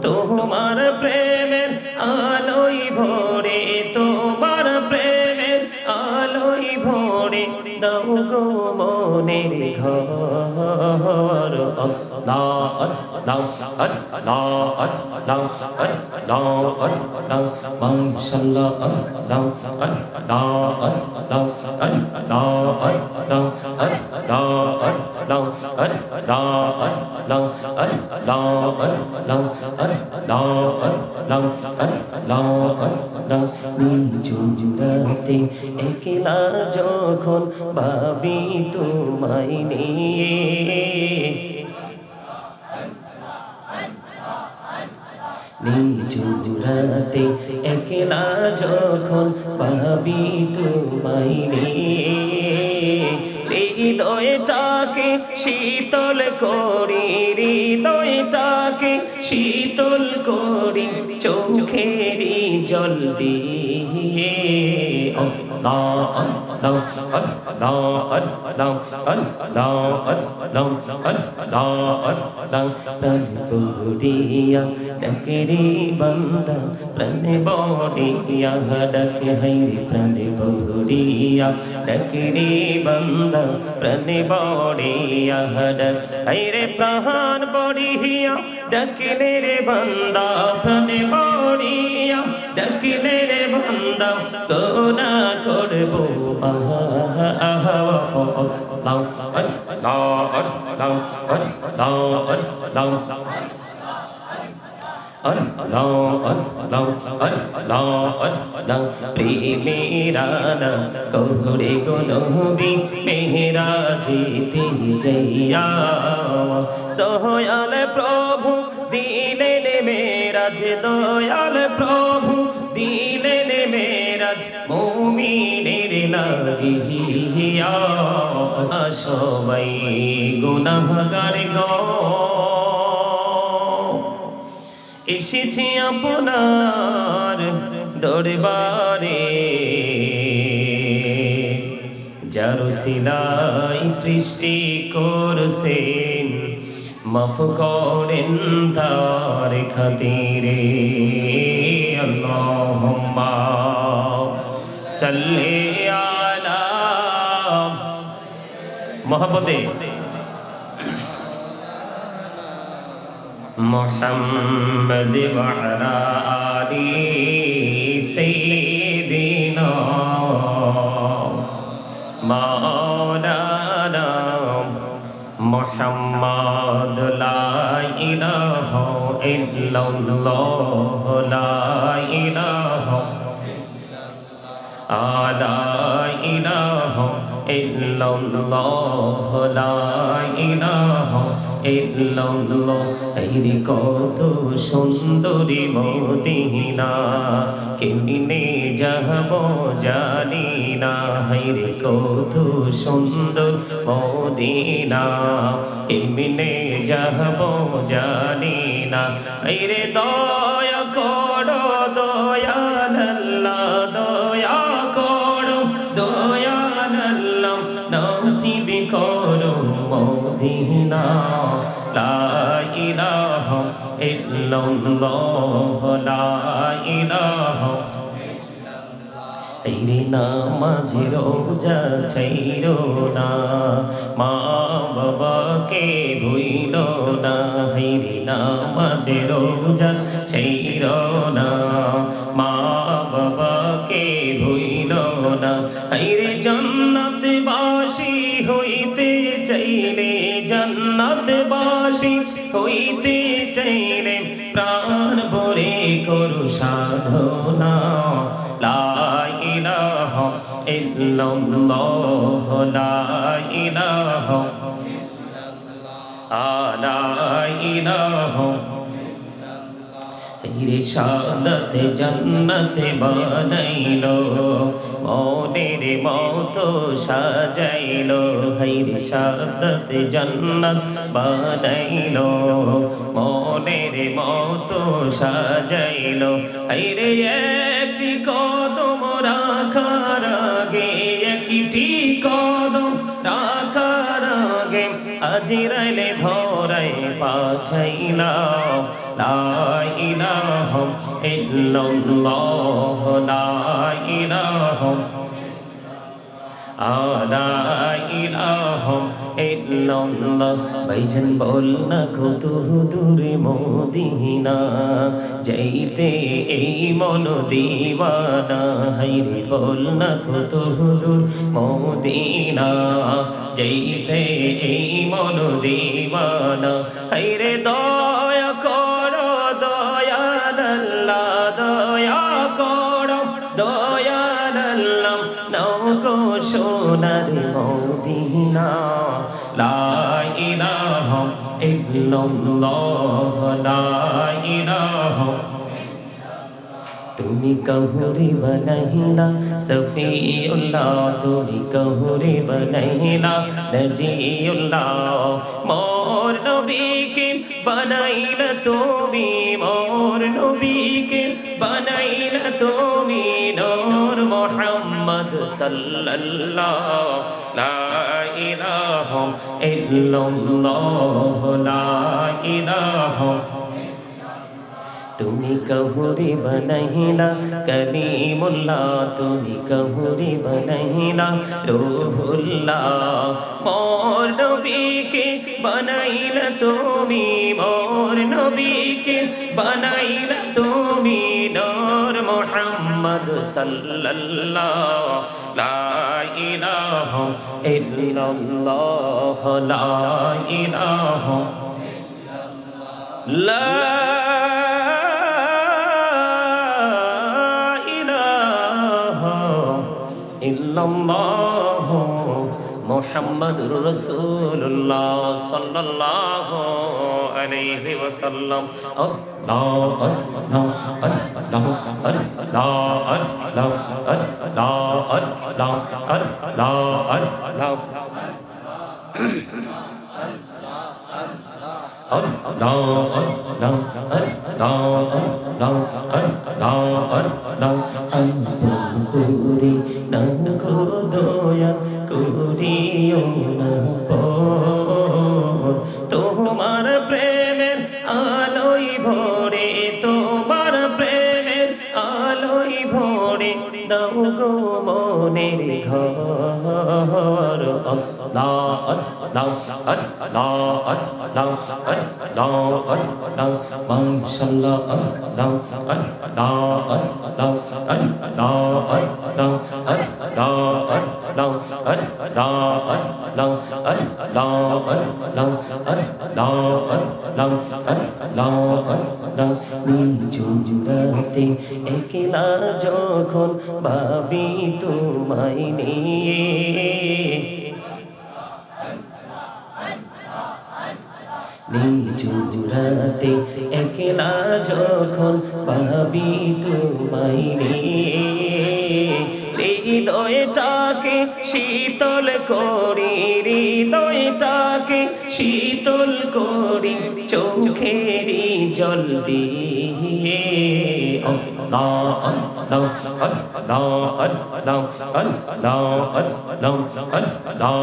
তোমার প্রেমের আলোয় ভরে, তোমার প্রেমের আলোয় ভরে দাও গো মনের ঘর। আল্লাহ আল্লাহ আল্লাহ আল্লাহ আল্লাহ আল্লাহ মাশাআল্লাহ আল্লাহ আল্লাহ আল্লাহ আল্লাহ আল্লাহ আল্লাহ আল্লাহ আল্লাহ আল্লাহ আল্লাহ আল্লাহ আল্লাহ আল্লাহ আল্লাহ নিঝুম রাতে একলা যখন ভাবি তোমায় নিয়ে, নিঝুম রাতে একলা যখন ভাবি তোমায় নিয়ে, হৃদয়টাকে শীতল করি, হৃদয়টাকে শীতল করি চোখেরই জল দিয়ে। আল্লাহ আল্লাহ আল্লাহ আল্লাহ আল্লাহ আল্লাহ আল্লাহ আল্লাহ প্রাণ বড়িয়া ডাকে রে বান্দা, প্রাণ বড়িয়া ডাকে হাইরে, প্রাণ বড়িয়া ডাকে রে বান্দা, প্রাণ বড়িয়া ডাক হাইরে, প্রাণ বড়িয়া ডাকলে রে বান্দা, প্রাণ বড়িয়া ডাকলে রে বান্দা, গোনা করবো আহা আহা আল্লাহ আল্লাহ আল্লাহ আল্লাহ আল্লাহ প্রেমেরানা কৌরে গো নবী মেরা যেতে যাইয়া, দয়াল প্রভু দিলেন মেরাজ, দয়াল প্রভু দিলেন মেরাজ মুমিনের লাগিয়া। সবাই গুনাহগার গো এসেছি আপনার দরবারে, যার সিলাই সৃষ্টি করছেন মাফ করেন তার খাতিরে। আল্লাহুম্মা সাল্লি আলা মহব্বতে মুহাম্মদ ওয়া আলা আলি সাইয়্যিদিনা মাওলানা মুহাম্মদ লা ইলাহা ইল্লাল্লাহ, লা ইলাহা লা ইলাহা ইল্লাল্লাহ, লা ইলাহা ইল্লাল্লাহ। এই কত সুন্দরী মদিনা, কেমনে যাব জানি না, হায়রে কত সুন্দর মদিনা, কেমনে যাব জানি না। হায়রে দয়া করো দয়াল আল্লাহ, দয়া করো দয়াল আল্লাহ, নসিব করো মদিনা। লা ইলাহা ইল্লাল্লাহ, লা ইলাহা তেরে নামাজে রোজা ছাইরো না, মা বাবাকে ভুইলো না, হাইরে নামাজে রোজা ছাইরো না, মা বাবাকে ভুইলো না। হাইরে জান্নাত বাসী হইতে চাইলে, জান্নাত বাসী হইতে চাইলে প্রাণ ভরে করো সাধনা। লা ইলাহা ইল্লাল্লাহ, লা ইলাহা লা ইলাহা হাইরে সাদাতে জান্নাতে বানাইলো মনের মতো সাজাইলো হাইরে সাদাতে জান্নাত বানাইলো মনের মতো সাজাইলো হাইরে একটি কদম রাখার আগে একটি কদম রাখার আগে আজরাইলে ধরাই পাঠাইলা লা ইলাহা ইল্লাল্লাহ লা ইলাহা লা ইলাহা ইল্লাল্লাহ ভাইজান বল না কত দূরে মদিনা যাইতে এই মন দিওয়ানা হাইরে বল না কত দূর মদিনা যাইতে এই মন দিওয়ানা হাইরে দয়া করো দয়াল আল্লাহ দয়া করো দয়াল আল্লাহ নাও গো সোনার মদিনা লা ইলাহা ইল্লাল্লাহ লা ইলাহা তুমি কহুরে বনাইলা সফিউল্লাহ তুমি কহুরে বনাইলা নজিউল্লাহ মোর নবীকে বনাইলা তুমি মোর নবীকে বনাইলা তুমি নূর মুহাম্মদ সাল্লাল্লাহ লা ইলাহা ইল্লাল্লাহ লা ইলাহা তুমি কহুরে বনাইলা কলিমুল্লাহ তুমি কহুরে বনাইলা রূহুল্লাহ মোর নবীকে বনাইলা তুমি মোর নবীকে বনাইলা তুমি নূর মুহাম্মদ সাল্লাল্লাহ লা ইলাহা ইল্লাল্লাহ লা ইলাহা লা মুহাম্মাদুর রাসূলুল্লাহ সাল্লাল্লাহু আলাইহি ওয়াসাল্লাম আল্লাহ আল্লাহ আল্লাহ আল্লাহ আল্লাহ আল্লাহ আল্লাহ আল্লাহ তোমার প্রেমের আলোই ভরে তোমার প্রেমের আলোই ভরে দাও গো মনের ঘর আল্লাহ আল্লাহ আল্লাহ আল্লাহ আল্লাহ আল্লাহ মাশাআল্লাহ আল্লাহ আল্লাহ আল্লাহ আল্লাহ আল্লাহ আল্লাহ আল্লাহ আল্লাহ আল্লাহ আল্লাহ আল্লাহ আল্লাহ আল্লাহ নিঝুমরাতে একলা যখন ভাবি তোমায় নিয়ে নিঝুমরাতে একলা যখন ভাবি তোমায় নিয়ে হৃদয়টাকে শীতল করি হৃদয়টাকে শীতল করি চোখেরি জল দিয়ে আল্লাহ আল্লাহ আল্লাহ আল্লাহ আল্লাহ আল্লাহ আল্লাহ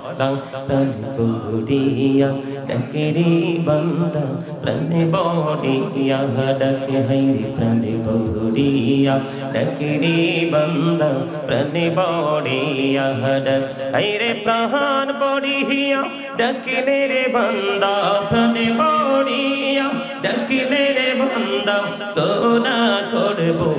আল্লাহ প্রাণ বড়িয়া ডাকে রে বান্দা প্রাণ বড়িয়া ডাকে হাইরে প্রাণ বড়িয়া ডাকে রে বান্দা প্রাণ বড়িয়া ডাক হাইরে প্রাণ বড়িয়া ডাকলে রে বান্দা প্রাণ বড়িয়া ডাকলে রে বান্দা কোনা করবো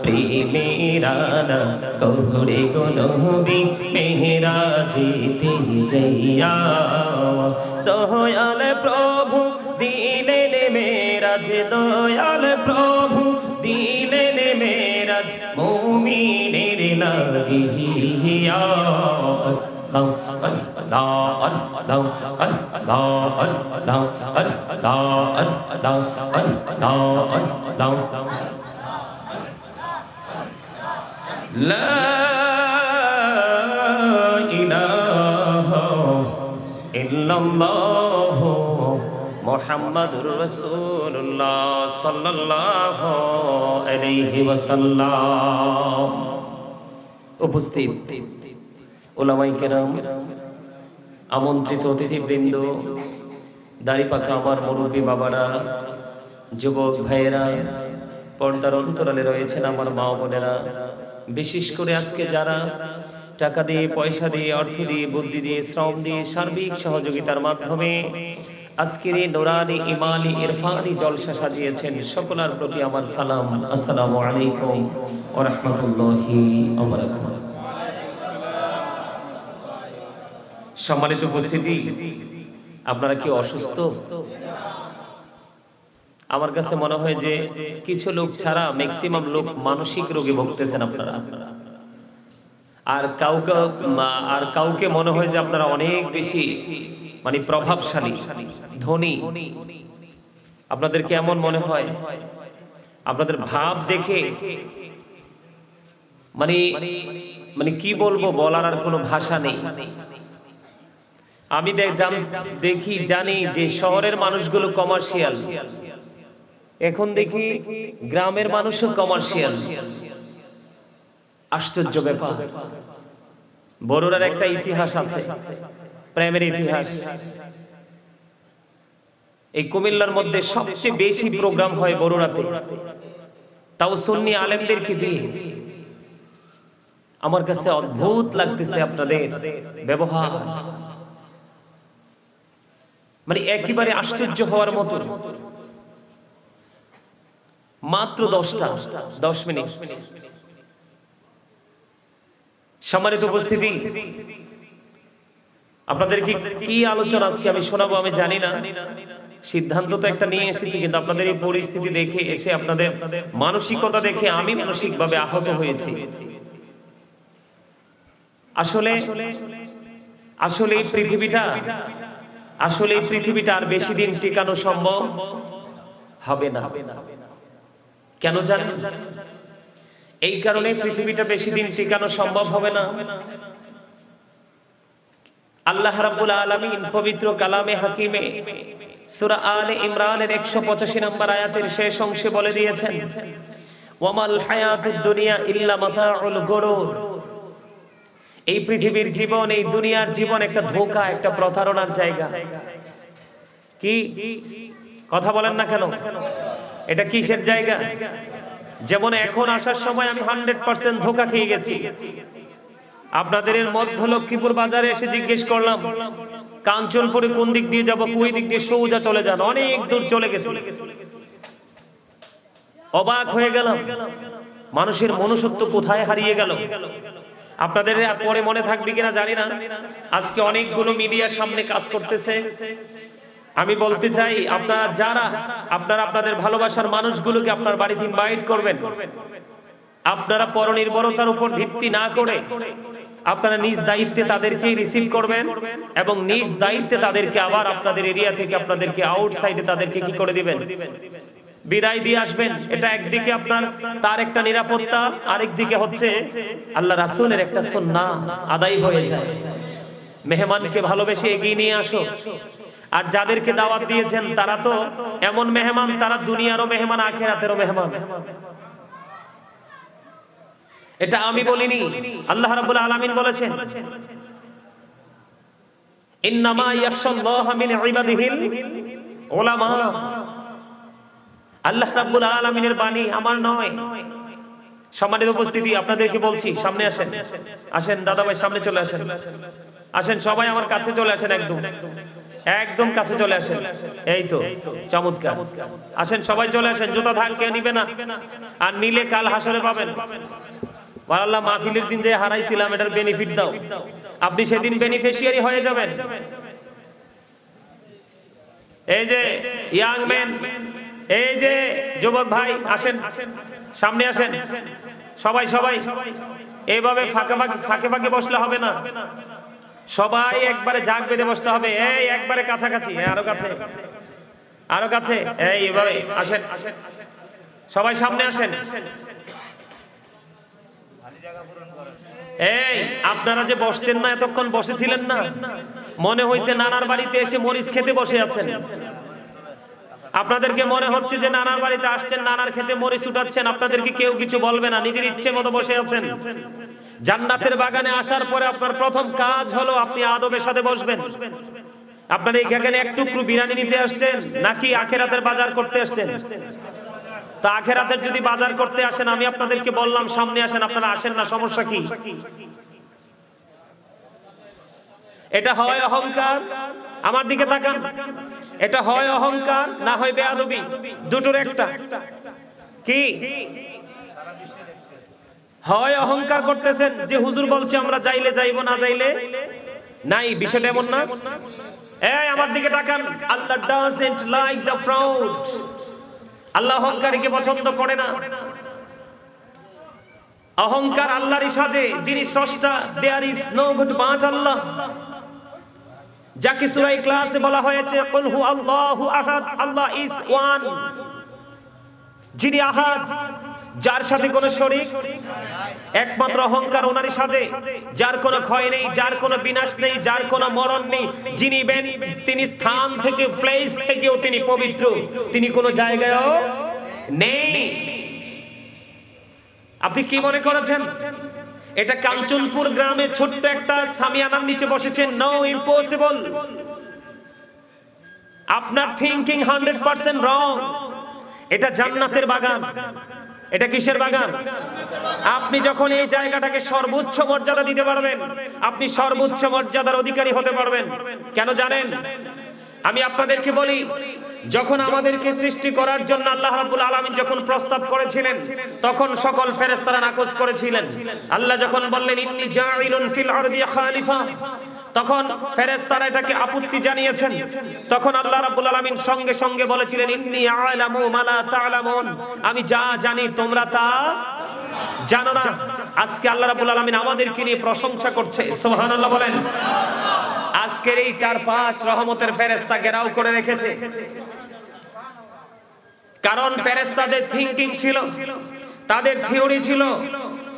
প্রেমেরানা কৌরে গো নবী মেহরা যেতে যাইয়া দয়াল প্রভু দিলেন মেরাজ দয়াল প্রভু দিলেন মেরাজ আজ মুমিনের লাগিয়া আল্লাহ আল্লাহ আল্লাহ আল্লাহ আল্লাহ আল্লাহ আল্লাহ লা ইলাহা ইল্লাল্লাহ মুহাম্মাদুর রাসূলুল্লাহ সাল্লাল্লাহু আলাইহি ওয়াসাল্লাম। উপস্থিত উলামায়ে কেরাম, আমন্ত্রিত অতিথিবৃন্দ, দাড়িপাকা আমার মুরব্বী বাবারা, যুবক ভাইয়েরা, পর্দার অন্তরালে রয়েছেন আমার মা বোনেরা, বিশেষ করে আজকে যারা টাকা দিয়ে, পয়সা দিয়ে, অর্থ দিয়ে, বুদ্ধি দিয়ে, শ্রম দিয়ে, সার্বিক সহযোগিতার মাধ্যমে আজকের এই নুরানি ইমানি ইরফানি জলসা সাজিয়েছেন, সকলের প্রতি আমার সালাম। আসসালামু আলাইকুম ওয়া রাহমাতুল্লাহি ওয়া বারাকাতুহু। সম্মানিত উপস্থিতি, আপনারা কি অসুস্থ? আমার কাছে মনে হয় যে কিছু লোক ছাড়া ম্যাক্সিমাম লোক মানসিক রোগে ভুগতেছেন আপনারা। আর কাউকে মনে হয় যে আপনারা অনেক বেশি মানে প্রভাবশালী, ধনী। আপনাদেরকে এমন মনে হয়, আপনাদের ভাব দেখে মানে কি বলবো, বলার আর কোনো ভাষা নেই। আমি দেখি জানি যে শহরের মানুষগুলো কমার্শিয়াল, এখন দেখি গ্রামের মানুষও কমার্শিয়াল। আশ্চর্য ব্যাপার। বড়ুরার একটা ইতিহাস আছে, প্রেমের ইতিহাস। এই কুমিল্লার মধ্যে সবচেয়ে বেশি প্রোগ্রাম হয় বড়ুরাতে, তাও সুন্নি আলেমদেরকে দিয়ে। আমার কাছে অদ্ভুত লাগতেছে আপনাদের ব্যবহার, মানে একেবারে আশ্চর্য হওয়ার মতো। মাত্র 10 মিনিট। সম্মানিত উপস্থিতি, আপনাদের কি আলোচনা আজকে আমি শোনাবো আমি জানি না। সিদ্ধান্ত তো একটা নিয়ে এসেছি, কিন্তু আপনাদের এই পরিস্থিতি দেখে এসে, আপনাদের মানসিকতা দেখে আমি মানসিকভাবে আহত হয়েছি। আসলে এই পৃথিবীটা আর বেশি দিন টিকানো সম্ভব হবে না। কেন জানেন? এই কারণে পৃথিবীটা বেশি দিন টিকানো সম্ভব হবে না। আল্লাহ রাব্বুল আলামিন পবিত্র কালামে হাকিমে সূরা আলে ইমরানের 185 নম্বর আয়াতের শেষ অংশে বলে দিয়েছেন, ওয়ামাল হায়াতুদ দুনিয়া ইল্লা মাতাউল গুরুর। এই পৃথিবীর জীবন, এই দুনিয়ার জীবন একটা ধোঁকা, একটা প্রতারণার জায়গা। কি কথা বলেন না কেন? এটা কিসের জায়গা? যেমন এখন আসার সময় আমি 100% ধোঁকা খেয়ে গেছি। আপনাদের মধ্য লক্ষ্মীপুর বাজারে এসে জিজ্ঞেস করলাম, কাঞ্চনপুরে কোন দিক দিয়ে যাব? কুই দিক দিয়ে সোজা চলে যান। অনেক দূর চলে গেছি, অবাক হয়ে গেলাম। মানুষের মনুষ্যত্ব কোথায় হারিয়ে গেল? আপনাদের পরে মনে থাকবে কিনা জানি না, আজকে অনেকগুলো মিডিয়ার সামনে কাজ করতেছে। আমি বলতে চাই, আপনারা আপনাদের ভালোবাসার মানুষগুলোকে আপনার বাড়িতে ইনভাইট করবেন। আপনারা পরনির্ভরতার উপর ভিত্তি না করে আপনারা নিজ দায়িত্বে তাদেরকে রিসিভ করবেন এবং নিজ দায়িত্বে তাদেরকে আবার আপনাদের এরিয়া থেকে আপনাদেরকে আউটসাইডে তাদেরকে কি করে দিবেন? বিদায় দিয়ে আসবেন। এটা একদিকে আপনার তার একটা নিরাপত্তা, আরেকদিকে হচ্ছে আল্লাহ রাসূলের একটা সুন্নাহ আদায় হয়ে যায়। মেহমানকে ভালোবেসে এগিয়ে নিয়ে আসো। আর যাদেরকে দাওয়াত দিয়েছেন তারা তো এমন মেহমান, তারা দুনিয়ারও মেহমান, আখিরাতেরও মেহমান। এটা আমি বলিনি, আল্লাহ রাব্বুল আলামিন বলেছেন, ইন্নামা ইয়াখশাল্লাহা মিন ইবাদিহিল উলামা। আল্লাহ রাব্বুল আলামিনের বাণী, আমার নয়। সম্মানিত উপস্থিতি, আপনাদেরকে বলছি, সামনে আসেন। আসেন দাদা ভাই, সামনে চলে আসেন। আসেন সবাই আমার কাছে চলে আসেন, একদম কাছে চলে আসেন। এই তো চমৎকার। আসেন সবাই চলে আসেন। জুতা থাক, কেউ নিবে না, আর নিলে কাল হাসরে পাবেন। আল্লাহ মাহফিলের দিন যে হারাইছিলাম, এটার বেনিফিট দাও। আপনি সেদিন বেনিফিশিয়ারি হয়ে যাবেন। এই যে ইয়াং ম্যান, এই যে যুবক ভাই, আসেন সামনে আসেন। সবাই সবাই এইভাবে ফাঁকে ফাঁকে বসলে হবে না, সবাই একবারে ঝাঁক বেঁধে বসতে হবে। এই একবারে কাছাকাছি, আরো কাছে, আরো কাছে, এই এভাবে আসেন, সবাই সামনে আসেন। এই আপনারা যে বসছেন না, এতক্ষণ বসেছিলেন না, মনে হয়েছে নানার বাড়িতে এসে মরিচ খেতে বসে আছেন। আপনাদেরকে মনে হচ্ছে যে নানার বাড়িতে আসছেন, নানার খেতে মরিচ উঠাচ্ছেন, আপনাদেরকে কেউ কিছু বলবে না, নিজের ইচ্ছে মতো বসে আছেন। জান্নাতের বাগানে আসার পরে আপনার প্রথম কাজ হলো আপনি আদবের সাথে বসবেন। আপনারা এখানে এক টুকরো বিরিয়ানি নিতে আসছেন নাকি আখেরাতের বাজার করতে আসছেন? তা আখেরাতের যদি বাজার করতে আসেন, আমি আপনাদেরকে বললাম সামনে আসেন, আপনারা আসেন না, সমস্যা কি? এটা হয় অহংকার, আমার দিকে তাকান, এটা হয় অহংকার না হয় বেয়াদবি, দুটোর একটা। কি হয়? অহংকার করতেছেন যে হুজুর বলছে আমরা যাইলে যাইবো, না যাইলে নাই, বিষয়টা এমন না। এই আমার দিকে তাকান, আল্লাহ doesn't like the proud, আল্লাহ অহংকারীকে পছন্দ করে না। অহংকার আল্লাহরই সাজে, যিনি স্রষ্টা, there is no good but Allah, যাকে সূরা ইখলাসে বলা হয়েছে কুল হু আল্লাহু আহাদ, আল্লাহ ইজ ওয়ান, যিনি আহাদ, যার সাথে কোনো শরীক, একমাত্র অহংকার ওনারই সাজে, যার কোনো ক্ষয় নেই, যার কোনো বিনাশ নেই, যার কোনো মরণ নেই, যিনি তিনি স্থান থেকে, প্লেস থেকেও তিনি পবিত্র, তিনি কোনো জায়গায়ও নেই। আপনি কি মনে করেছেন এটা কাঞ্চনপুর গ্রামে ছোট্ট একটা সামিয়ানার নিচে বসেছেন? No, impossible. আপনার থিংকিং 100% রং। এটা জান্নাতের বাগান। এটা কিসের বাগান? আপনি যখন এই জায়গাটাকে সর্বোচ্চ মর্যাদা দিতে পারবেন, আপনি সর্বোচ্চ মর্যাদার অধিকারী হতে পারবেন। কেন জানেন? আমি আপনাদেরকে বলি, যখন আমাদেরকে সৃষ্টি করার জন্য আল্লাহ রাব্বুল আলামিন যখন প্রস্তাব করেছিলেন, তখন সকল ফেরেশতারা নাকচ করেছিলেন। আল্লাহ যখন বললেন ইন্নী জাইলুন ফিল আরদি খালিফা, তখন ফেরেশতারা এটাকে আপত্তি জানিয়েছেন। তখন আল্লাহ রাব্বুল আলামিন সঙ্গে সঙ্গে বলেছিলেন ইন্নী আ'লামু মা লা তা'লামুন, আমি যা জানি তোমরা তা জানো না। আজকে আল্লাহ রাব্বুল আলামিন আমাদেরকে নিয়ে প্রশংসা করছে, সুবহানাল্লাহ বলেন। আজকের এই 4-5 রহমতের ফেরেশতা ঘেরাও করে রেখেছে, কারণ ফেরেশতাদের থিংকিং ছিল, তাদের থিওরি ছিল,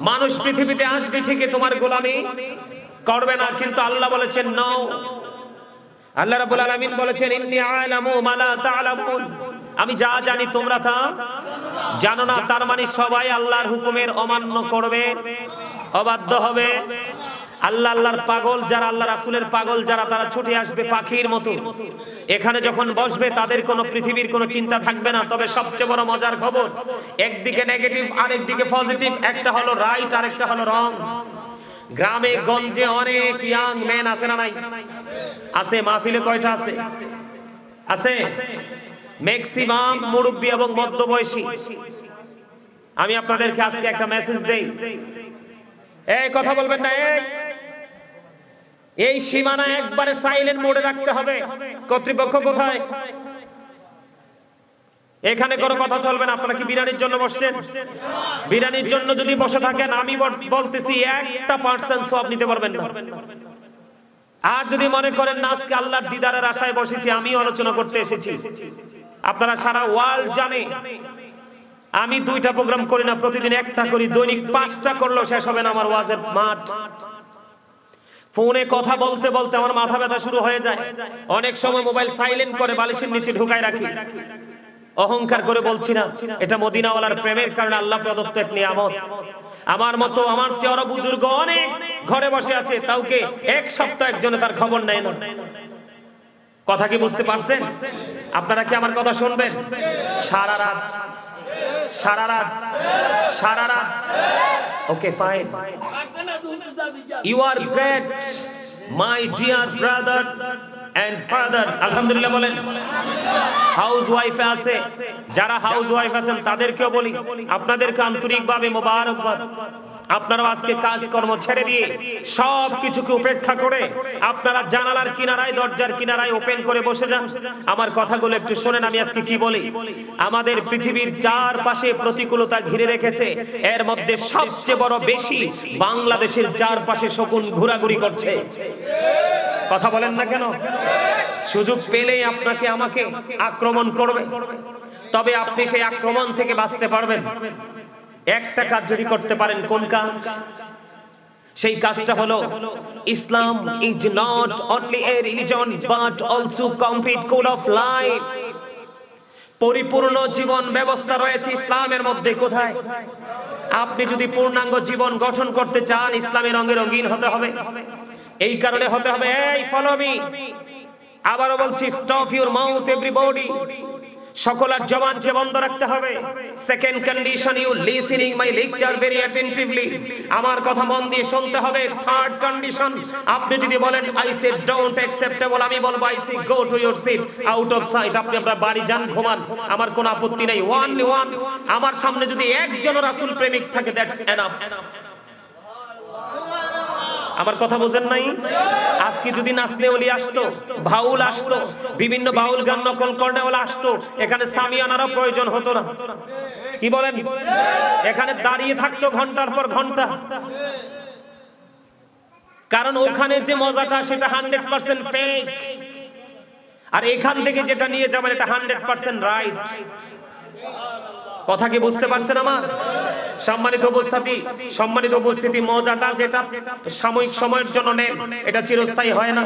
মানুষ পৃথিবীতে আসবে ঠিকই, তোমার গোলামি করবে না। কিন্তু আল্লাহ বলেছেন নো, আল্লাহ রাব্বুল আলামিন বলেছেন ইন্নী আ'লামু মা লা তা'লামুন, আমি যা জানি তোমরা তা জানো না। তার মানে সবাই আল্লাহর হুকুমের অমান্য করবে, অবাধ্য হবে। আল্লাহর পাগল যারা, আল্লাহ রাসূলের পাগল যারা, তারা ছুটে আসবে পাখির মতো। এখানে যখন বসবে তাদের কোনো পৃথিবীর কোনো চিন্তা থাকবে না। তবে সবচেয়ে বড় মজার খবর, একদিকে নেগেটিভ আর একদিকে পজিটিভ, একটা হলো রাইট আর একটা হলো রং। গ্রামে গঞ্জে অনেক ইয়াং ম্যান আছে না নাই? আছে। মাহফিলে কয়টা আছে? আছে। ম্যাক্সিমাম মুরব্বি এবং মধ্যবয়সী। আমি আপনাদেরকে আজকে একটা মেসেজ দেই, এই কথা বলবেন না, এই সীমানা একবারে সাইলেন্ট মোডে রাখতে হবে। কর্তৃপক্ষ কোথায়? এখানে কোনো কথা চলবে না। আপনারা কি বিরিয়ানির জন্য বসছেন? বিরিয়ানির জন্য যদি বসে থাকেন, আমি বলতেছি 1% সওয়াব নিতে পারবেন না। আর যদি মনে করেন না আজকে আল্লাহর দিদারের আশায় বসেছি, আমি আলোচনা করতে এসেছি, আপনারা সারা ওয়ার্ল্ড জানে আমি 2টা প্রোগ্রাম করি না, প্রতিদিন একটা করি। দৈনিক 5টা করলেও শেষ হবে না আমার ওয়াজের মাঠ। ফোনে কথা বলতে বলতে আমার মাথা ব্যথা শুরু হয়ে যায়। অনেক সময় মোবাইল সাইলেন্ট করে বালিশের নিচে ঢুকায় রাখি। অহংকার করে বলছি না, এটা মদিনাওয়ালার প্রেমের কারণে আল্লাহ প্রদত্ত এক নিয়ামত। আমার মতো, আমার চেয়ে আরো বুজুর্গ অনেক ঘরে বসে আছে, তাওকে এক সপ্তাহ একজনে তার খবর নেয় না। কথা কি বুঝতে পারছেন? আপনারা কি আমার কথা শুনবেন? সারা রাত, সারা রাত, সারা রাত। Okay fine, you are great my dear brother and father. আলহামদুলিল্লাহ বলেন। হাউস ওয়াইফ আছে, যারা হাউস ওয়াইফ আছেন তাদেরকেও বলি, আপনাদেরকে আন্তরিকভাবে মোবারকবাদ। আপনারা আজকে কাজকর্ম ছেড়ে দিয়ে সব কিছুকে উপেক্ষা করে আপনারা জানালার কিনারায় দরজার কিনারায় ওপেন করে বসে যান। আমার কথাগুলো একটু শোনেন, আমি আজকে কি বলি। আমাদের পৃথিবীর চারপাশে প্রতিকূলতা ঘিরে রেখেছে, এর মধ্যে সবচেয়ে বড় বেশি বাংলাদেশের চারপাশে শকুন ঘোরাঘুরি করছে। কথা বলেন না কেন? সুযোগ পেলেই আপনাকে আমাকে আক্রমণ করবে, তবে আপনি সেই আক্রমণ থেকে বাঁচতে পারবেন একটা কাজ যদি করতে পারেন। কোন কাজ? সেই কাজটা হলো, Islam is not only a religion but also complete code of life. পরিপূর্ণ জীবন ব্যবস্থা রয়েছে ইসলামের মধ্যে। কোথায়? আপনি যদি পূর্ণাঙ্গ জীবন গঠন করতে চান, ইসলামের রঙে রঙিন হতে হবে। এই কারণে হতে হবে, এই ফলো মি। আবারও বলছি, স্টপ ইউর মাউথ এভরিবডি। সকলের জবানকে বন্ধ রাখতে হবে। Second condition, you listening my lecture very attentively. আমার কথা মন দিয়ে শুনতে হবে। থার্ড কন্ডিশন, আপনি যদি বলেন আই সে ডোন্ট অ্যাকসেপ্টেবল, আমি বলবো I say go to your seat out of sight. আপনি আপনার বাড়ি যান, ঘুমান, আমার কোনো আপত্তি নাই। Only one. আমার সামনে যদি একজন রাসূল প্রেমিক থাকে, দ্যাটস এনাফ। আমার কথা বুঝেন নাই? আজকে যদি নাচনে ওলি আসতো, বাউল আসতো, বিভিন্ন বাউল গান নকল করনেওয়ালা আসতো, এখানে সামিয়ানারও প্রয়োজন হতো না। কি বলেন? এখানে দাঁড়িয়ে থাকতো ঘন্টার পর ঘন্টা, কারণ ওখানের যে মজাটা সেটা 100% ফেক, আর এখান থেকে যেটা নিয়ে যাবেন এটা 100% রাইট। কথা কি বুঝতে পারছেন আমার? সম্মানিত উপস্থিতি, মজাটা যেটা সাময়িক সময়ের জন্য নেন, এটা চিরস্থায়ী হয় না।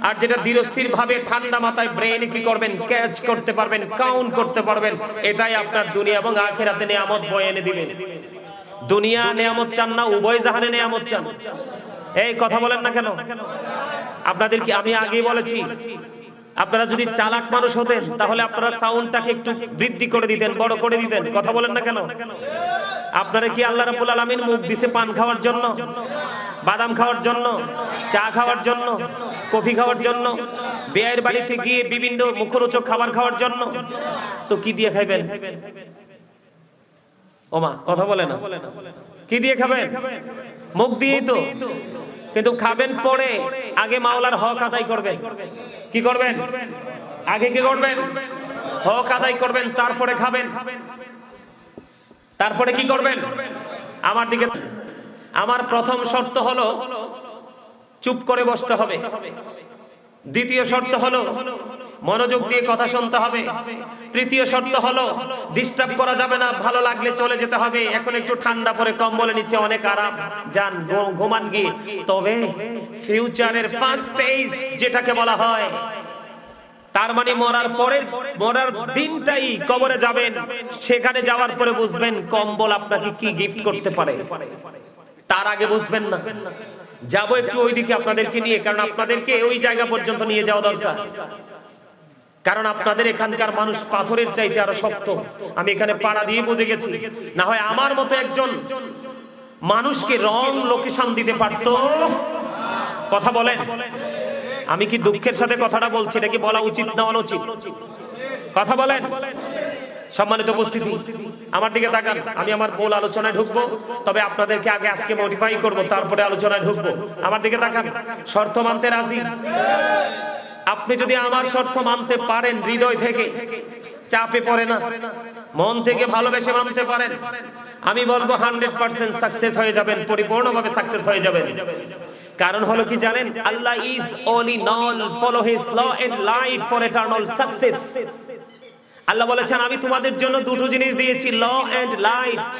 আর যেটা ধীরস্থির ভাবে ঠান্ডা মাথায় ব্রেইনে কি করবেন, ক্যাচ করতে পারবেন, কাউন্ট করতে পারবেন, এটাই আপনার দুনিয়া এবং আখিরাতে নিয়ামত বয়ে এনে দিবে। দুনিয়া নিয়ামত চান না, উভয় জাহানে নিয়ামত চান? এই কথা বলেন না কেন? আপনাদের কি আমি আগেই বলেছি, আপনারা যদি চালাক মানুষ হতেন তাহলে আপনারা সাউন্ডটাকে একটু বৃদ্ধি করে দিতেন, বড় করে দিতেন। কথা বলেন না কেন? আপনারা কি আল্লাহ রাব্বুল আলামিন মুখ দিছে পান খাওয়ার জন্য, বাদাম খাওয়ার জন্য, চা খাওয়ার জন্য, কফি খাওয়ার জন্য, বিয়ের বাড়িতে গিয়ে বিভিন্ন মুখরোচক খাবার খাওয়ার জন্য? তো কি দিয়ে খাইবেন? ওমা কথা বলে না, কি দিয়ে খাবেন? মুখ দিয়েই তো। কিন্তু খাবেন পরে, আগে মাওলার হক আদায় করবেন। কি করবেন? আগে কি করবেন? হক আদায় করবেন, তারপরে খাবেন। তারপরে কি করবেন? আমার দিকে। আমার প্রথম শর্ত হলো চুপ করে বসতে হবে। দ্বিতীয় শর্ত হলো মনোযোগ দিয়ে কথা শুনতে হবে। তৃতীয় শর্ত হলো ডিস্টার্ব করা যাবে না, ভালো লাগলে চলে যেতে হবে। এখন একটু ঠান্ডা পরে কম্বলের নিচে অনেক আরাম, যান ঘুমান গিয়ে। তবে ফিউচারের ফার্স্ট স্টেজ যেটাকে বলা হয়, তার মানে মরার দিনটাই কবরে যাবেন, সেখানে যাওয়ার পরে বুঝবেন কম্বল আপনাকে কি গিফট করতে পারে। তার আগে বুঝবেন না। যাবো একটু ওইদিকে আপনাদেরকে নিয়ে, কারণ আপনাদেরকে ওই জায়গা পর্যন্ত নিয়ে যাওয়া দরকার। কারণ আপনাদের এখানকার মানুষ পাথরের চাইতে আরো শক্ত। আমি এখানে পাড়া দিয়ে বুঝে গেছি। না হয় আমার মতো একজন মানুষকে রং লোকেশন দিতে পারতো। কথা বলেন। আমি কি দুঃখের সাথে কথাটা বলছি, এটা কি বলা উচিত না অনুচিত? কথা বলেন। সম্মানিত উপস্থিতি, আমার দিকে তাকান। আমি আমার মূল আলোচনায় ঢুকবো, তবে আপনাদেরকে আগে আজকে মডিফাই করব, তারপরে আলোচনায় ঢুকবো। আমার দিকে তাকান। শর্ত মানতে রাজি? আপনি যদি আমার শর্ত মানতে পারেন, হৃদয় থেকে, চাপে পড়ে না, মন থেকে ভালোবেসে মানতে পারেন, আমি বলবো 100% সাকসেস হয়ে যাবেন, পরিপূর্ণভাবে সাকসেস হয়ে যাবেন। কারণ হলো কি জানেন? Allah is only null, follow his law and light for eternal success. আল্লাহ বলেছেন আমি তোমাদের জন্য দুটো জিনিস দিয়েছি, ল এন্ড লাইট।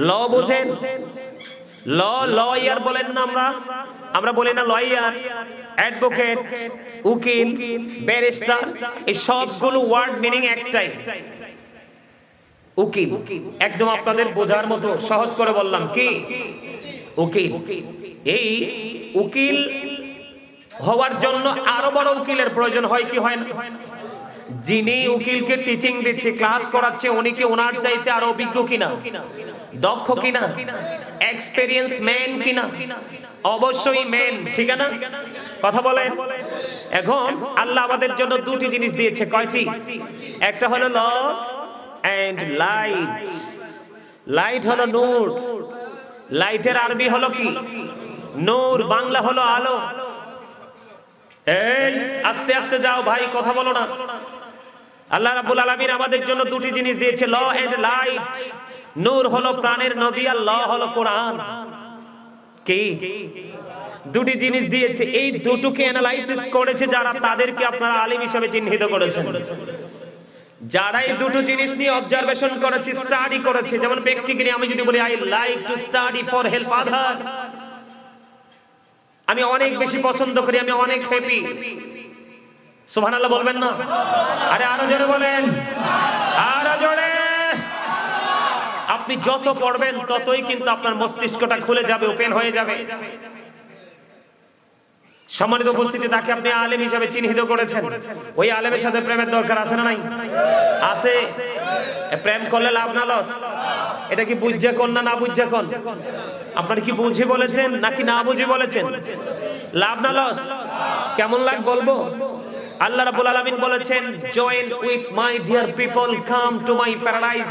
ল বুঝেন? লয়ার বলেন না আমরা বলি না লয়ার, অ্যাডভোকেট, উকিল, ব্যারিস্টার, এই সবগুলো ওয়ার্ড মিনিং একটাই, উকিল। একদম আপনাদের বোঝার মতো সহজ করে বললাম, কি? উকিল। এই উকিল হওয়ার জন্য আরো বড় উকিলের প্রয়োজন হয় কি হয় না? যিনি উকিলকে টিচিং দিচ্ছে, ক্লাস করাচ্ছে, উনি কি ওনার চাইতে আরো অভিজ্ঞ কিনা, দক্ষ কিনা, এক্সপেরিয়েন্স ম্যান কিনা? অবশ্যই ম্যান, ঠিক না? কথা বলেন। এখন আল্লাহ আমাদের জন্য দুটি জিনিস দিয়েছে। কয়টি? একটা হলো ল এন্ড লাইট। লাইট হলো নূর, লাইটের আরবি হলো কি? নূর। বাংলা হলো আলো। এই আস্তে আস্তে যাও ভাই, কথা বলো না। আল্লাহ রাব্বুল আলামিন আমাদের জন্য দুটি জিনিস দিয়েছে, ল এন্ড লাইট। নূর হলো প্রাণের নবী আর ল হলো কোরআন। কি দুটি জিনিস দিয়েছে, এই দুটোকে অ্যানালাইসিস করেছে যারা, তাদেরকে আপনারা আলিম হিসেবে চিহ্নিত করেছেন। যারা এই দুটো জিনিস নিয়ে অবজারভেশন করেছে, স্টাডি করেছে, যেমন ব্যক্তিকে আমি যদি বলি I like to study for help আদার, আমি অনেক বেশি পছন্দ করি, আমি অনেক হ্যাপি। সুবহানাল্লাহ বলবেন না? আরে আরো জোরে বলেন, আরো জোরে। আপনি যত পড়বেন ততই কিন্তু আপনার মস্তিষ্কটা খুলে যাবে, ওপেন হয়ে যাবে। সম্মানিত উপস্থিতি, তাকে আপনি আলেম হিসেবে চিহ্নিত করেছেন। ওই আলেমের সাথে প্রেমের দরকার আছে না নাই? আছে। প্রেম করলে লাভ না লস? এটা কি বুঝে কোন না বুঝে কোন? আপনারা কি বুঝে বলেছেন নাকি না বুঝে বলেছেন? লাভ না লস? কেমন লাগ বলবো? আল্লাহ রাব্বুল আলামিন বলেছেন, join with my dear people, come to my paradise.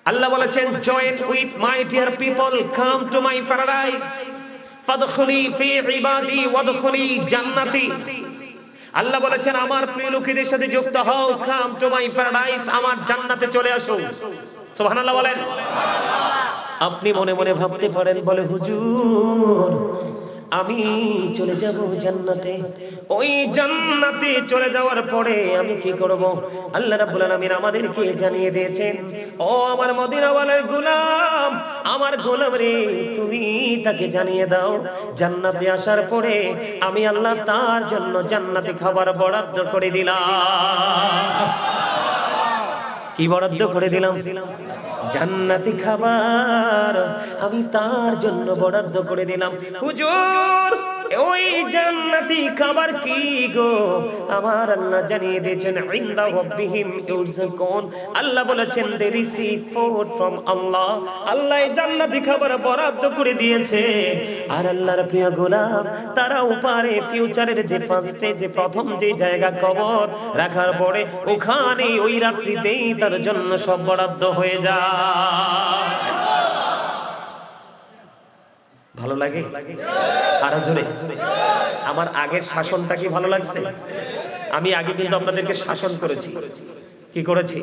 আল্লাহ বলেছেন, join with my dear people, come to my paradise, ফাদখুলি ফি ইবাদি ওয়াদখুলি জান্নাতি। আল্লাহ বলেছেন, আমার প্রিয় লোকেদের সাথে যুক্ত হও, কাম টু মাই প্যারাডাইস, আমার জান্নাতে চলে আসো। সুবহানাল্লাহ বলেন। আপনি মনে মনে ভাবতে পারেন, বলে হুজুর আমি চলে যাব জান্নাতে, ওই জান্নাতে চলে যাওয়ার পরে আমি কি করব? আল্লাহ রাব্বুল আলামিন আমাদেরকে জানিয়ে দিয়েছেন, ও আমার মদিনাওয়ালার গোলাম, আমার গোলাম রে, তুমি তাকে জানিয়ে দাও, জান্নাতে আসার পরে আমি আল্লাহ তার জন্য জান্নাতে খাবার বরাদ্দ করে দিলাম। কি বরাদ্দ করে দিলাম? জান্নাতি খাবার আমি তার জন্য বরাদ্দ করে দিলাম। হুজুর ওই জান্নাতি খাবার কি গো? আমার আল্লাহ জানিয়ে দিয়েছেন, ইনদা রাব্বিহিম ইউরযাকুন। আল্লাহ বলেছেন, দে রিসিভ ফুড ফ্রম আল্লাহ। আল্লাহ জান্নাতি খাবার বরাদ্দ করে দিয়েছে। আর আল্লাহর প্রিয় গোলাম, তারা উপরে ফিউচারের যে ফার্স্টে যে প্রথম যে জায়গা কবর রাখার পরে ওখানে ওই রাত্রিতেই তার জন্য সব বরাদ্দ হয়ে যায়। ভালো লাগে? আরো জোরে। আমার আগের শাসনটা কি ভালো লাগছে? আমি আগে কিন্তু আপনাদেরকে শাসন করেছি। কি করেছি?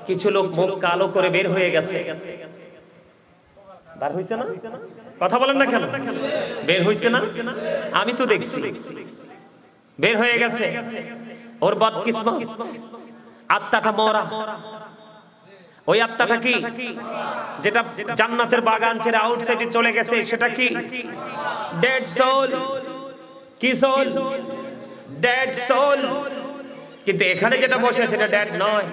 কিছু লোক মুখ কালো করে বের হয়ে গেছে। বার হইছে না? কথা বলেন না কেন? বের হইছে না? আমি তো দেখছি বের হয়ে গেছে। ওর বদকিসমত, আত্মাটা মরা। ওই আত্মাটা কি? যেটা জান্নাতের বাগান ছেড়ে আউটসাইডে চলে গেছে, সেটা কি? Dead soul. কি সোল? Dead soul. কিন্তু এখানে যেটা বসে আছে এটা ডেড নয়।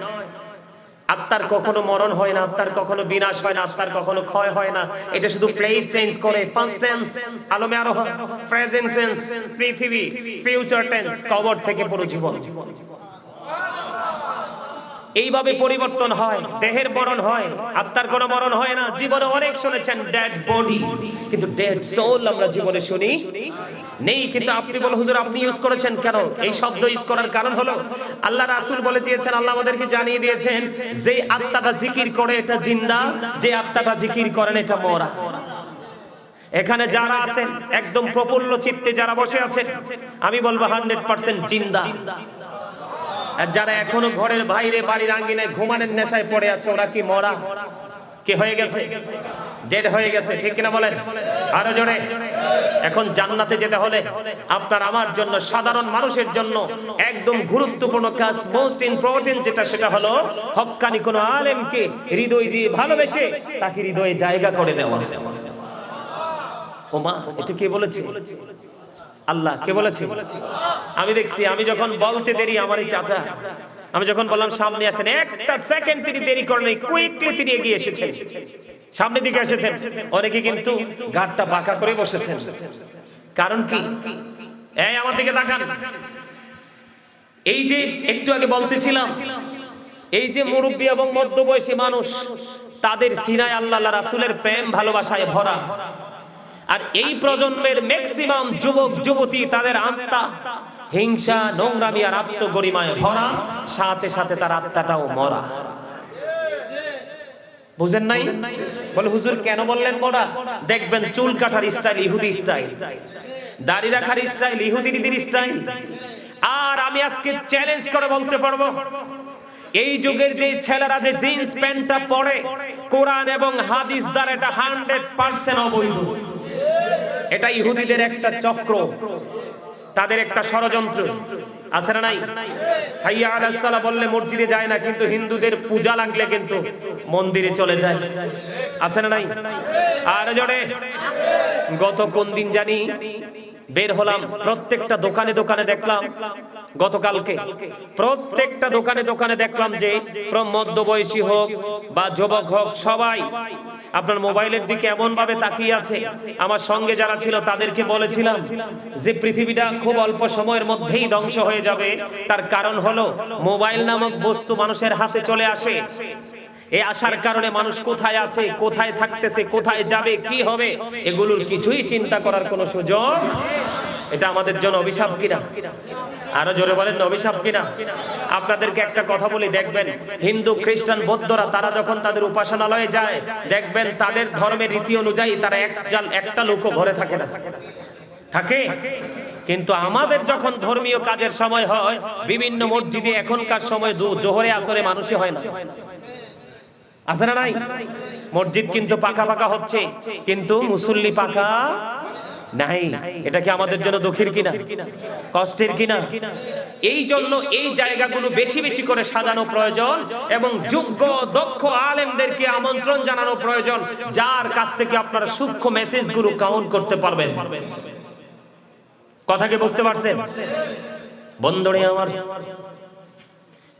আত্মার কখনো মরণ হয় না, আত্মার কখনো বিনাশ হয় না, আত্মার কখনো ক্ষয় হয় না। এটা শুধু প্লেস চেঞ্জ করে। ফার্স্ট টেন্স আলমে আরোহণ, প্রেজেন্ট টেন্স পৃথিবী, ফিউচার টেন্স কবর থেকে পুরো জীবন। এইভাবে পরিবর্তন হয়। দেহের মরণ হয়, আত্মার কোনো মরণ হয় না। জীবনে অনেক শুনেছেন ডেড বডি, কিন্তু ডেড সোল আমরা জীবনে শুনি নেই। কিন্তু আপনি বলেন, হুজুর আপনি ইউজ করেছেন কেন? এই শব্দ ইউজ করার কারণ হলো, আল্লাহ রাসূল বলে দিয়েছেন, আল্লাহ আমাদেরকে জানিয়ে দিয়েছেন, যে আত্মাটা জিকির করে এটা জিন্দা, যে আত্মাটা জিকির করেন এটা মরা। এখানে যারা আছেন একদম প্রফুল্ল চিত্তে যারা বসে আছেন, আমি বলবো 100% জিন্দা। আর যারা এখনো ঘরের বাইরে বাড়ির আঙ্গিনায় ঘুমানোর নেশায় পড়ে আছে, ওরা কি মরা? কি হয়ে গেছে? ডেড হয়ে গেছে। ঠিক কিনা বলেন? আরো জোরে। এখন জান্নাতে যেতে হলে আপনার আমার জন্য, সাধারণ মানুষের জন্য একদম গুরুত্বপূর্ণ কাজ, মোস্ট ইম্পর্টেন্ট যেটা, সেটা হলো হক্কানি কোন আলেমকে হৃদয় দিয়ে ভালোবেসে তাকে হৃদয়ে জায়গা করে দেওয়া। ওমা, এটা কে বলেছে? আল্লাহ। কে বলেছে? আমি দেখছি। আমি যখন বলতে দেরি, আমার এই চাচা, আমি যখন বললাম সামনে আসেন, একটা সেকেন্ড তিনি দেরি করেন, কুইকলি তিনি এগিয়ে এসেছেন, সামনের দিকে এসেছেন। অনেকে কিন্তু ঘাটটা বাঁকা করে বসেছেন। কারণ কি? এই আমার দিকে তাকান। এই যে একটু আগে বলতেছিলাম, এই যে মুরব্বী এবং মধ্যবয়সী মানুষ, তাদের সিনায় আল্লাহ রাসূলের প্রেম ভালোবাসায় ভরা। আর এই প্রজন্মের ম্যাক্সিমাম যুবক যুবতী, তাদের আত্মা হিংসা, নোংরামি আর আত্মগরিমায় ভরা, সাথে সাথে তার আত্মাটাও মরা। বুঝেন নাই? বলে হুজুর কেন বললেন মোটা? দেখবেন চুল কাটার স্টাইল ইহুদি স্টাইল, দাড়ি রাখার স্টাইল ইহুদিদের স্টাইল। আর আমি আজকে চ্যালেঞ্জ করে বলতে পারবো, এই যুগের যে ছেলেরা যে জিন্স প্যান্টটা পরে কোরআন এবং হাদিস দ্বারা এটা 100% অবৈধ। এটা ইহুদিদের একটা চক্র, তাদের একটা ষড়যন্ত্র। আছে না নাই? হাইয়া আলাস সালাহ বললে মসজিদে যায় না, কিন্তু হিন্দুদের পূজা লাগলে কিন্তু মন্দিরে চলে যায়। আছে না নাই? আর জোরে গত কোন দিন জানি বের হলাম, প্রত্যেকটা দোকানে দোকানে দেখলাম, গতকালকে প্রত্যেকটা দোকানে দোকানে দেখলাম যে মধ্যবয়সী হোক বা যুবক হোক সবাই আপনার মোবাইলের দিকে এমন ভাবে তাকিয়ে আছে। আমার সঙ্গে যারা ছিল তাদেরকে বলেছিলাম যে পৃথিবীটা খুব অল্প সময়ের মধ্যেই ধ্বংস হয়ে যাবে, তার কারণ হলো মোবাইল নামক বস্তু মানুষের হাতে চলে আসে। এই আসার কারণে মানুষ কোথায় আছে, কোথায় থাকতেছে, কোথায় যাবে, কি হবে, এগুলোর কিছুই চিন্তা করার কোনো সুযোগ। এটা আমাদের জন্য অভিশাপ কিনা? আরো জোরে বলেন না, অভিশাপ কিনা? আপনাদেরকে একটা কথা বলি, দেখবেন হিন্দু খ্রিস্টান বৌদ্ধরা তারা যখন তাদের উপাসনালয়ে যায়, দেখবেন তাদের ধর্মের রীতি অনুযায়ী তারা একটা লোকও ঘরে থাকে না, থাকে। কিন্তু আমাদের যখন ধর্মীয় কাজের সময় হয়, বিভিন্ন মসজিদে এখনকার সময় জোহরে আসরে মানুষই হয় না। আছে না নাই? মসজিদ কিন্তু পাকা পাকা হচ্ছে, কিন্তু মুসল্লি পাকা নাই। এটা কি আমাদের জন্য দুঃখের কিনা, কষ্টের কিনা? এই জন্য এই জায়গাগুলো বেশি বেশি করে সাজানো প্রয়োজন এবং যোগ্য দক্ষ আলেমদেরকে আমন্ত্রণ জানানো প্রয়োজন, যার কাছ থেকে আপনারা সূক্ষ্ম মেসেজগুলো কাউন্ট করতে পারবেন। কথা কি বুঝতে পারছেন? বন্ধুরে আমার,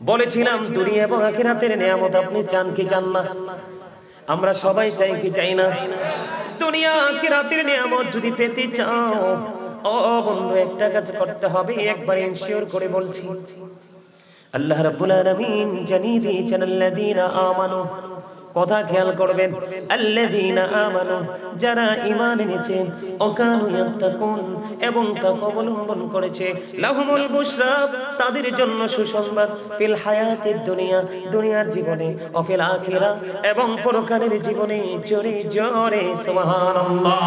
বলেছিলাম দুনিয়া এবং আখিরাতের নিয়ামত আপনি চান কি চান না? আমরা সবাই চাই কি চাই না? দুনিয়া আখিরাতের নিয়ামত যদি পেতে চাও, ও বন্ধু একটা কাজ করতে হবে, একবার ইনশিওর করে বলছি। আল্লাহ রাব্বুল আলামিন জানিয়ে দিয়েছেন আল্লাযীনা আমানু, কথা খেয়াল করবেন, আল্লাযীনা আমানু, যারা ঈমান এনেছে, ওয়াকানু ইয়াত্তাকুন, এবং তাকওয়া অবলম্বন করেছে, লাহুমুল বুশরা, তাদের জন্য সুসংবাদ, ফিল হায়াতিদ দুনিয়া, দুনিয়ার জীবনে, ও ফিল আখিরা, এবং পরকালের জীবনে। জোরে জোরে সুবহানাল্লাহ।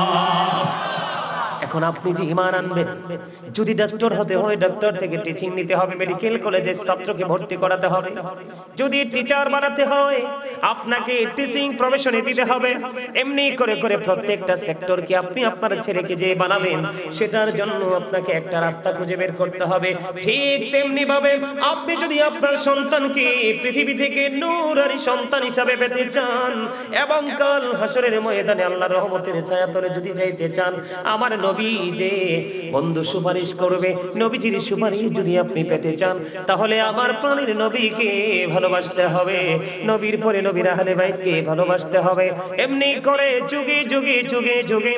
এখন আপনি যে ঈমান আনবেন, যদি ডাক্তার হতে হয় ডাক্তার থেকে টিচিং নিতে হবে, মেডিকেল কলেজে ছাত্রকে ভর্তি করাতে হবে, যদি টিচার বানাতে হয় আপনাকে টিচিং প্রফেশনে দিতে হবে। এমনি করে করে প্রত্যেকটা সেক্টরকে আপনি আপনার ছেলেকে যে বানাবেন, সেটার জন্য আপনাকে একটা রাস্তা খুঁজে বের করতে হবে। ঠিক তেমনি ভাবে আপনি যদি আপনার সন্তানকে পৃথিবী থেকে নূরানি সন্তান হিসাবে পেতে চান এবং কাল হাসরের ময়দানে আল্লাহর রহমতের ছায়াতলে যদি যাইতে চান, আমার নবী যে বন্ধু সুপারিশ করবে, নবীজির সুপারিশ যদি আপনি পেতে চান, তাহলে আমার প্রাণের নবীকে ভালোবাসতে হবে, নবীর পরে নবীর আহলে বাইতকে ভালোবাসতে হবে। এমনি করে যুগে যুগে যুগে যুগে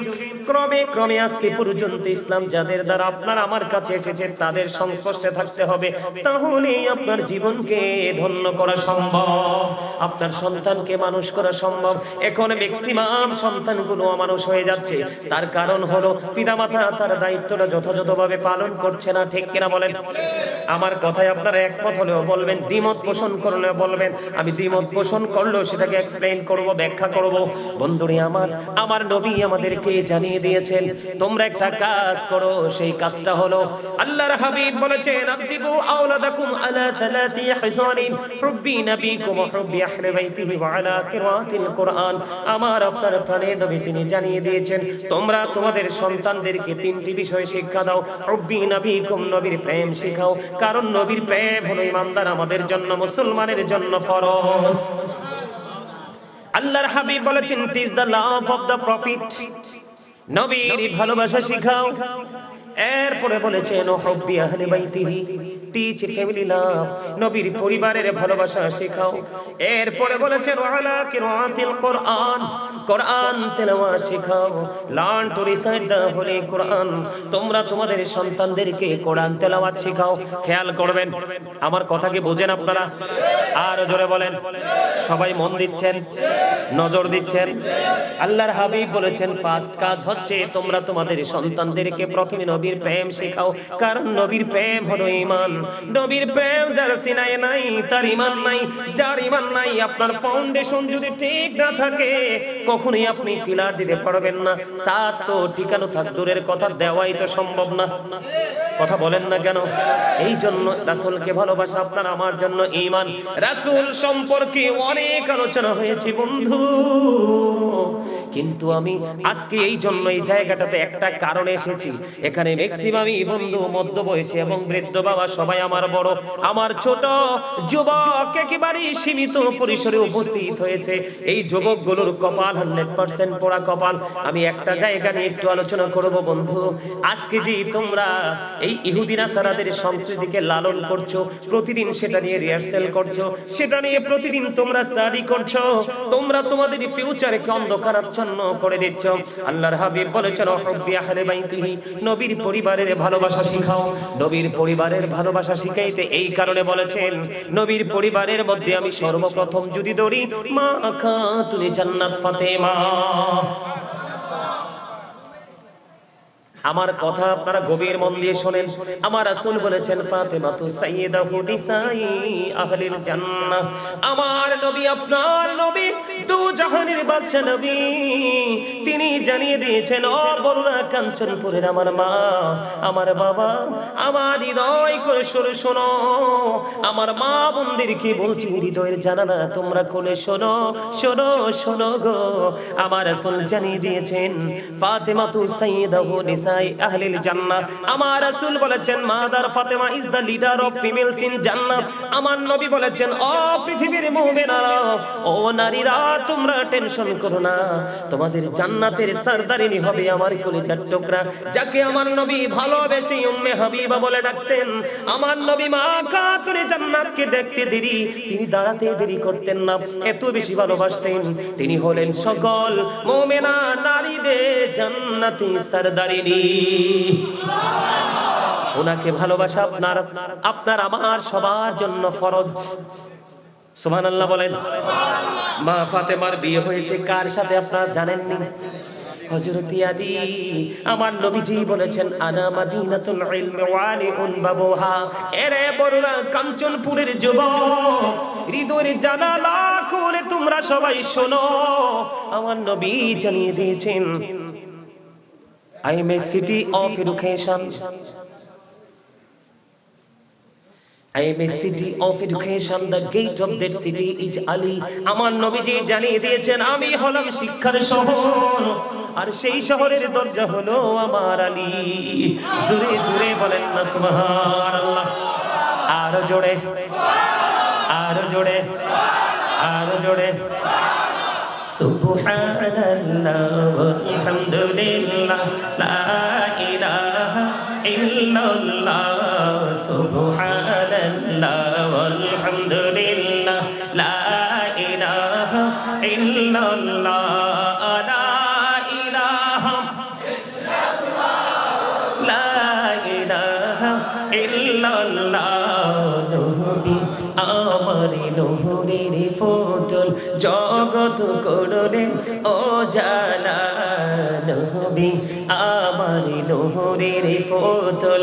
ক্রমে ক্রমে আজকে পর্যন্ত ইসলাম যাদের দ্বারা আপনার আমার কাছে এসেছে তাদের সংস্পর্শে থাকতে হবে, তাহলে আপনার জীবনকে ধন্য করা সম্ভব, আপনার সন্তানকে মানুষ করা সম্ভব। এখন ম্যাক্সিমাম সন্তানগুলো অমানুষ হয়ে যাচ্ছে, তার কারণ হলো পিতামাতা তার দায়িত্বটা যথাযথভাবে পালন করছে না। ঠিক কিনা বলেন? আমার কথায় আপনারা একমত হলেও বলবেন, দ্বিমত পোষণ করলেও বলবেন। আমি দ্বিমত পোষণ করলেও সেটাকে এক্সপ্লেইন করব, ব্যাখ্যা করব। বন্ধুরে আমার নবী আমাদেরকে জানিয়ে দিয়েছেন তোমরা একটা কাজ করো, সেই কাজটা হলো আল্লাহর হাবিব বলেছেন, আদিবু আওলাদাকুম আলা তালাতি হিসানিন, হুব্বি নবীকুম ওয়া হুব্বি আহলি বাইতিহি ওয়া আলা কিরাতিল কুরআন। আমার আপনার প্রাণের নবী তিনি জানিয়ে দিয়েছেন তোমরা তোমাদের সন্তানদেরকে তিনটি বিষয় শিক্ষা দাও। হুব্বি নবীকুম, নবীর প্রেম শিখাও, কারণ নবীর প্রেম হলো ইমানদার আমাদের জন্য, মুসলমানের জন্য ফরজ। আল্লাহর হাবিব বলেছেন, teach the love of the profit, নবীর ভালোবাসা শিখাও। এরপরে বলেছেন হুব্বি আহলি বাইতিহি, টিচ ফ্যামিলি লাভ, নবীর পরিবারের ভালোবাসা শেখাও। এরপরে বলেছেন ওয়ালা কিরাতিল কুরআন, কোরআন তেলাওয়াত শেখাও। Learn to recite the holy Quran, তোমরা তোমাদের সন্তানদেরকে কোরআন তেলাওয়াত শেখাও। খেয়াল করবেন, আমার কথা কি বোঝেন আপনারা? আর জোরে বলেন, সবাই মন দিচ্ছেন, নজর দিচ্ছেন। আল্লাহর হাবিব বলেছেন ফার্স্ট কাজ হচ্ছে তোমরা তোমাদের সন্তানদেরকে প্রথমে নবীর প্রেম শেখাও, কারণ নবীর প্রেম হলো ঈমান। নবীর প্রেম যার সিনায় নাই তার ঈমান নাই, যার ঈমান নাই আপনার ফাউন্ডেশন যদি ঠিক না থাকে কখনোই আপনি পিলার দিতে পারবেন না। সাত তো টিকানো থাক দূরের কথা, দেওয়াই তো সম্ভব না। কথা বলেন না কেন? এই জন্য রাসূলকে ভালোবাসা আপনার আমার জন্য ঈমান। রাসূল সম্পর্কে অনেক আলোচনা হয়েছে বন্ধু, কিন্তু আমি আজকে এই জন্য এই জায়গাটাতে একটা কারণে এসেছি। এখানে ম্যাক্সিমামই বন্ধু মধ্যবয়সী এবং বৃদ্ধ বাবা সবাই আমার বড়, আমার ছোট যুবক একেবারেই সীমিত পরিসরে উপস্থিত হয়েছে। এই যুবকগুলোর কপাল 100% পোড়া কপাল। আমি একটা জায়গা নিয়ে একটু আলোচনা করব বন্ধু। আজকে যে তোমরা এই ইহুদি নাসারাদের সংস্কৃতিকে লালন করছো, প্রতিদিন সেটা নিয়ে রিহার্সাল করছো, সেটা নিয়ে প্রতিদিন তোমরা স্টাডি করছো, তোমরা তোমাদের ফিউচারকে অন্ধকারাচ্ছন্ন করে দিচ্ছ। আল্লাহর হাবিব বলেছেন হুব্বি আহলে বাইতিহি, নবীর পরিবারের ভালোবাসা শিখাও। নবীর পরিবারের ভালোবাসা শিখাইতে এই কারণে বলেছেন, নবীর পরিবারের মধ্যে আমি সর্বপ্রথম যদি ধরি মা খাতুনে জান্নাত ফাতেমা। আমার কথা আপনারা গভীর মন দিয়ে শুনেন। আমার রাসূল বলেছেন ফাতেমাতু সাইয়্যিদাতু নিসাই আহলিল জান্নাহ। আমার নবী আপনার নবী দু জাহানের বাদশা নবী, তিনি জানিয়ে দিয়েছেন ও বরুণা কাঞ্চনপুরের আমার মা, আমার বাবা, আমার হৃদয় করে শোনো, আমার মা বোনদেরকে বলছি হৃদয়ের জানালা তোমরা কোলে শোনো, শোনো, শোনো গো। আমার রাসূল জানিয়ে দিয়েছেন ফাতেমাতু সাইয়্যিদাতু নিসাই আহলিল জান্নাহ। আমার রাসূল বলেছেন mother Fatema is the leader of females in Jannah. আমার নবী বলেছেন ও পৃথিবীর মুমিনারা, ও নারীরা তোমরা টেনশন করো না, তোমাদের জান্নাতের সরদারিনী হবে আমার কলিজার টুকরা, যাকে আমার নবী ভালোবেসে উম্মে হাবিবা বলে ডাকতেন। আমার নবী মা খাতুনে জান্নাতকে দেখতে দেরি, তিনি দাঁড়াতে দেরি করতেন না, এত বেশি ভালোবাসতেন। তিনি হলেন সকল মুমিনা নারীদের জান্নাতি সরদারিনী। ওনাকে ভালোবাসা আপনার আমার সবার জন্য ফরজ। সুবহানাল্লাহ বলেন। মা ফাতেমার বিয়ে হয়েছে কার সাথে আপনারা জানেননি? হযরত আলী। আমার নবীজি বলেছেন আনা মাদিনাতুল ইলমি ওয়া আলিউন বাবুহা। এরে বড়রা কাঞ্চনপুরের যুবক, হৃদয়ের জানালা খুলে তোমরা সবাই শোনো। আমার নবী জানিয়ে দিয়েছেন I am a city of education. I am a city of education. The gate of that city is Ali. আমার নবীজি জানিয়ে দিয়েছেন আমি হলাম শিক্ষার শহর, আর সেই শহরের দরজা হলো আমার আলী। জোরে জোরে বলেন না সুবহানাল্লাহ। আরো জোরে, আরো জোরে, আরো জোরে। সুবহানাল্লাহ ওয়ালহামদুলিল্লাহ লা ইলাহা ইল্লাল্লাহ। সুবহানাল্লাহ ওয়ালহামদুলিল্লাহ লা ইলাহা ইল্লাল্লাহ। লা ইলাহা ইল্লাল্লাহ, লা ইলাহা ইল্লাল্লাহ। নবী আমার নহরের ফতুল, জগৎ করলেন ও জালা। নবী আমার নহরের ফতুল।